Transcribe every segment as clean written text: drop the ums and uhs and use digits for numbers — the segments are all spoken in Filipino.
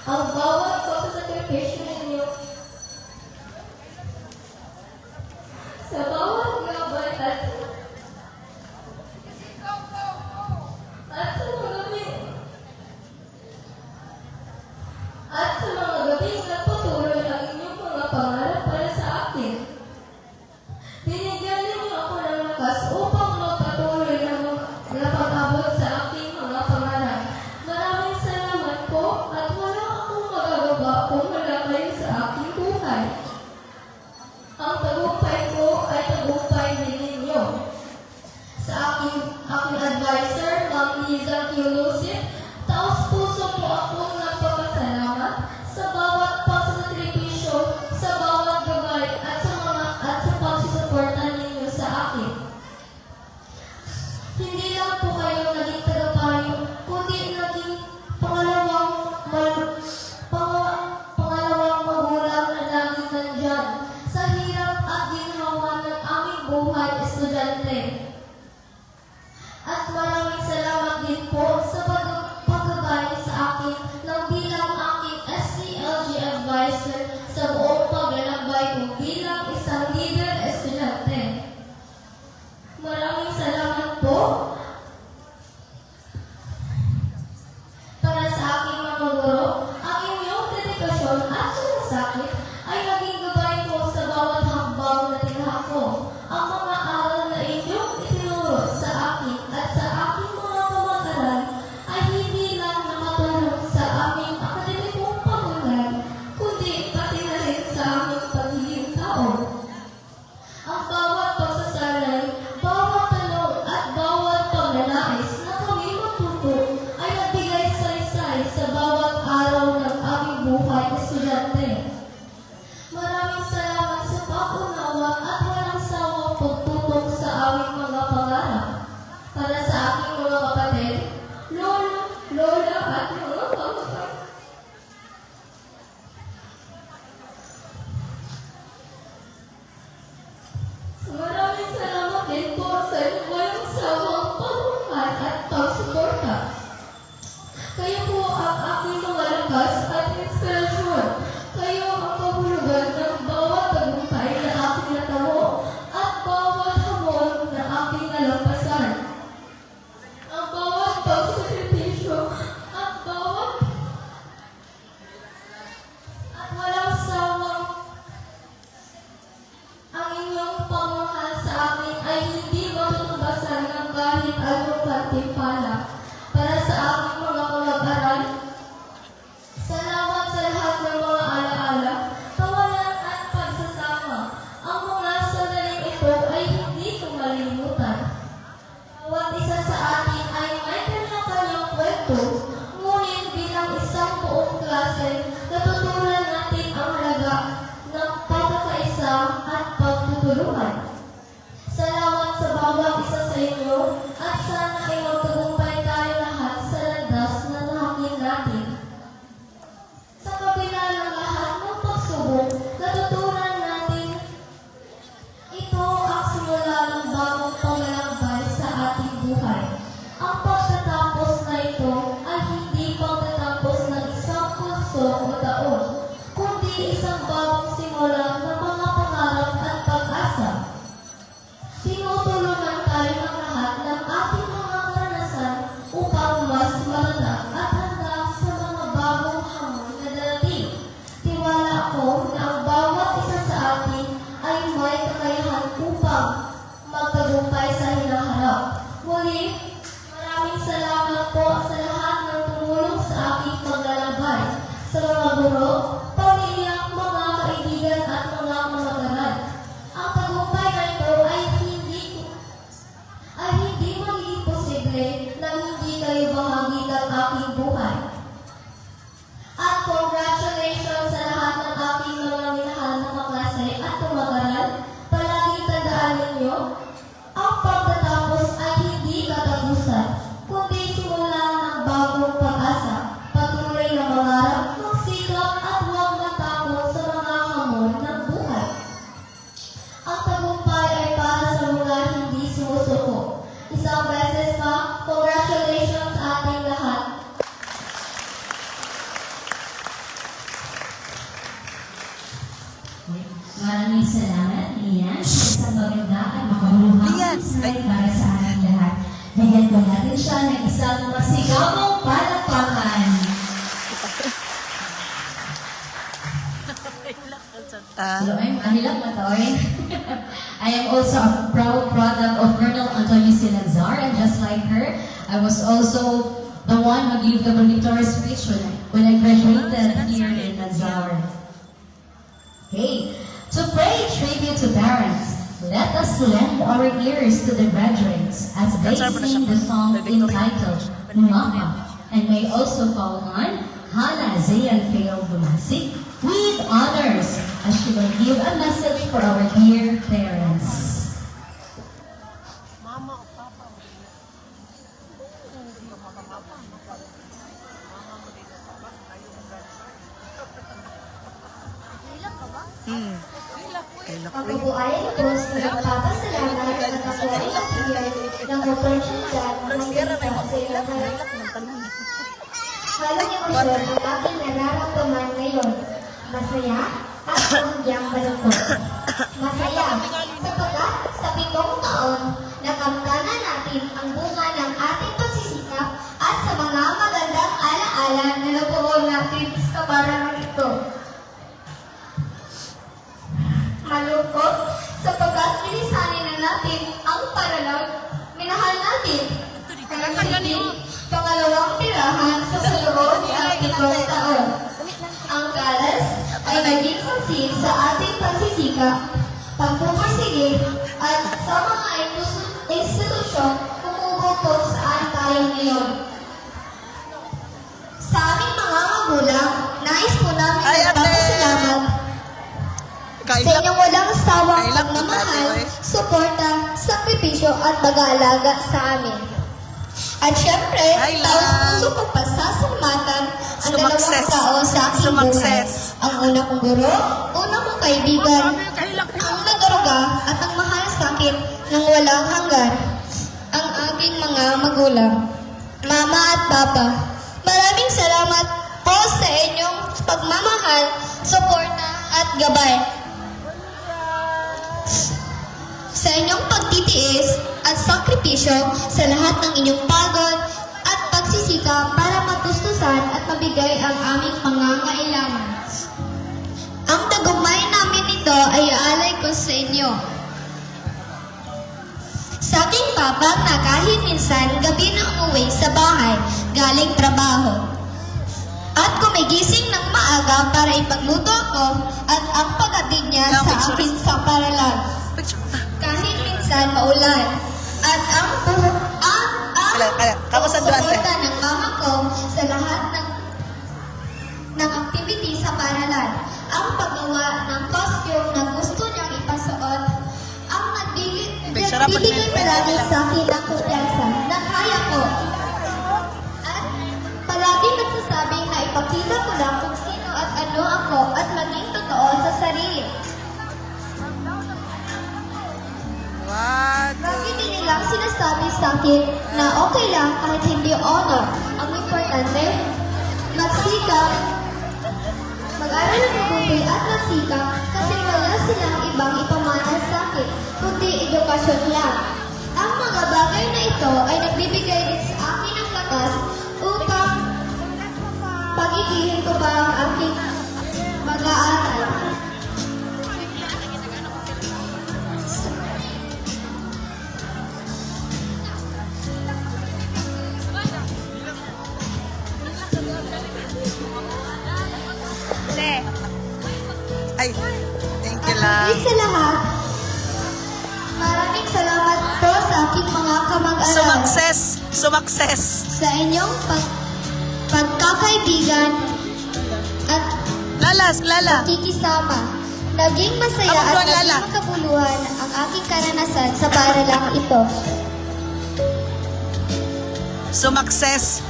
Ang bawat pagsasakripisyo ninyo sa bawat gabay at sa mga gabing nagpatuloy ang inyong mga pangarap para sa akin. Binigyan ninyo ako ng lakas upang magpatuloy na pag-abot sa aking mga pangarap. Maraming salamat po at wala akong magagawa kung wala kayo sa aking buhay. Ang tagumpay ko ay tagumpay din ninyo. Sa aking advisor, Ma'am Liza Q. taos puso po akong nagpapasalamat sa bawat pagsasakripisyo, sa bawat gabay at sa pagsusuporta ninyo sa akin. Hindi lang po kayo naging tagapayo, kundi naging pangalawang magulang na laging nandyan sa hirap at ginhawa ng aming buhay estudyante. At maraming salamat din po sa paggabay sa akin ng bilang aking SCLG advisor sa buong paglalakbay ko bilang isang leader estudyante. Maraming salamat po para sa aking mga guro. Ang inyong dedikasyon at sinasakit ay naging gabay ko sa bawat hakbang na tinahak ko. Ang mga aral na inyong itinuro sa akin at sa aking mga kamag-aral ay hindi lang nakatulong sa aming akademikong pag-unlad, kundi pati na rin sa aming pagiging tao. Ang bawat pagsasanay, bawat tanong at bawat pagnanais na kami matuto ay nagbigay saysay sa bawat araw ng aming buhay estudyante. Maraming salamat sa pag-unawa at walang sawang pagtutok sa aming mga pangarap. Para sa aking mga kapatid, lola at mga kamag-anak. Maraming salamat din po sa inyong walang sawang pagmamahal at pagsuporta. Kayo po ang aking mga lakas at inspirasyon. Kayo ang kahulugan ng bawat tagumpay na aking natamo at bawat hamon na aking nalampasan. Ang bawat pagsakripisyo at walang sawang ang inyong pamahal sa akin ay hindi matutubasan ng kahit anong gantimpala. Para sa aking mga kamag-aral, salamat sa lahat ng mga alaala, tawanan at pagsasama. Ang mga sandaling ito ay hindi ko malilimutan. Bawat isa sa atin ay may kanya-kanyang kwento, ngunit bilang isang buong klase, natutunan natin ang halaga ng pagkakaisa at pagtutulungan. Salamat sa bawat isa sa inyo at sana ay magtagumpay tayo lahat sa landas na nahakin natin. Sa kabila ng lahat ng pagsubok, natutunan natin ito ang simula ng bagong paglalakbay sa ating buhay. Ang pagtatapos na ito ay hindi pagtatapos ng isang kurso o taon, kundi isang bagong simula ng mga pangarap at pag-asa. Tinutulungan tayo ng lahat ng ating mga karanasan upang mas matatag at handa sa mga bagong hamon na darating. Tiwala ako na ang bawat isa sa atin ay may kakayahan upang magtagumpay sa hinaharap. Muli, maraming salamat po sa lahat ng tumulong sa aking paglalakbay, sa mga guro, pamilya, mga kaibigan at mga kamag-aral. Ang tagumpay na ito ay hindi magiging posible nang hindi kayo bahagi ng aking buhay. At congratulations sa lahat ng aking mga minahal na kaklase at kamag-aral. Palaging tandaan ninyo, ang pagtatapos ay hindi katapusan, kundi simula ng Maraming salamat, Lian, sa isang maganda at makabuhang slide para sa ating lahat. Bigyan ko natin siya ng isang masigabong palakpakan. Hello, I'm Anilak Matoy. I am also a proud product of Colonel Antonio Sinazar, and just like her, I was also the one who gave the valedictory speech when I graduated here in Nazar. Okay, to pay tribute to parents, let us lend our ears to the graduates as they sing the song entitled Mama, and may also call on Hannah Zayan Fail Bumasik with honors as she will give a message for our dear parents. Ako po ay lubos na nagpapasalamat at ako ay nagbigay ng oportunidad na magsalita sa ilang harap. Walang emosyon ang aking nararamdaman ngayon. Masaya at kamudyang malungkot. Masaya sapagkat sa 7 taon nakamtanan natin ang bunga ng ating pagsisikap at sa mga magandang alaala na nabuo natin sa parangal ito. Malungkot sapagkat pinisanin na natin ang paralag, minahal natin ang pangalawang tirahan sa loob ng 7 taon. Ang kalas ay naging saksi sa ating pagsisikap, pagpupursige at sa mga institusyon kumubo kung saan tayo ngayon. Sa aming mga magulang, nais po namin magpapasalamat sa inyong walang sawang pagmamahal, suporta, sakripisyo at pag-aalaga sa amin. At syempre, taos-puso kong pasasalamatan ang dalawang tao sa aking buhay. Ang una kong guro, una kong kaibigan, ang nagaruga at ang mahal sa akin ng walang hanggan, ang aking mga magulang, mama at papa. Maraming salamat po sa inyong pagmamahal, suporta at gabay. Sa inyong pagtitiis at sakripisyo sa lahat ng inyong pagod at pagsisikap para matustusan at mabigay ang aming pangangailangan. Ang tagumpay namin nito ay aalay ko sa inyo. Sa aking papa na kahit minsan gabi na umuwi sa bahay galing trabaho. At gumigising ng maaga para ipagluto ako at ang paghatid niya sa akin sa paralan. Kahit minsan maulan. At ang suporta ng mama ko sa lahat ng activity sa paralan. Ang paggawa ng costume na gusto niyang ipasuot. Ang nagbibigay palagi sa akin ng kumpiyansa na kaya ko. At palagi nagsasabing na ipakita ko lang kung sino at ano ako at maging totoo sa sarili. Lagi din nilang sinasabi sa akin na okay lang kahit hindi honor. Ang importante, magsikap, mag-aral ng mabuti at magsikap kasi wala silang ibang ipamana sa akin, kundi edukasyon lang. Ang mga bagay na ito ay nagbibigay din sa akin ng lakas upang pag-igihin ko pa ang aking mag-aaral. Ay, thank you lang. Higit sa lahat, maraming salamat po sa aking mga kamag-aral. Sumakses. Sa inyong pagkakaibigan at Lala. pakikisama. Naging masaya at naging makabuluhan ang aking karanasan sa paralang ito. Sumakses.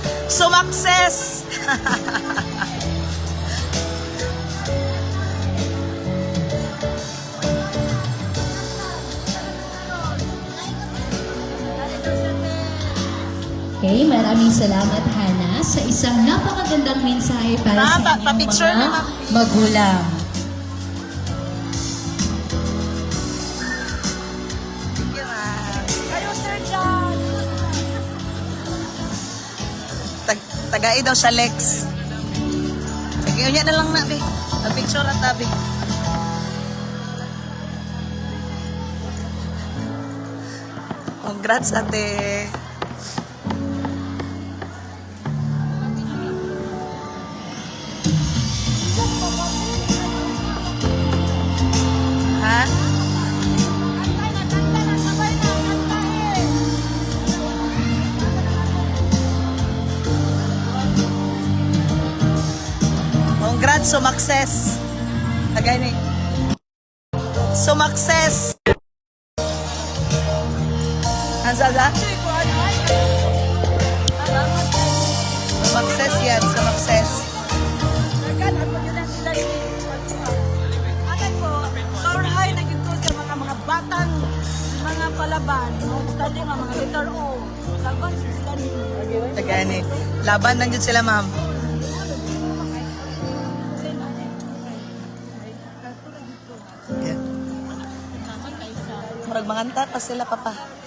Okay, maraming salamat, Hannah, sa isang napakagandang mensahe para sa inyong Pa-picture mga na, ma'am. magulang. Tagai daw siya, Lex. Sige, unya na lang na, be. Picture at tabi. Congrats, ate. Ha? Congrats, sumakses. Tagay ni. Sumakses. Anzaga? Sumakses yan, sumakses. Sour high na gito sa mga batang mga palaban, no? Study nga mga letter O. Laban sila ni. Tagay ni. Laban lang dyan sila, ma'am. Murag manganta pa sila, papa.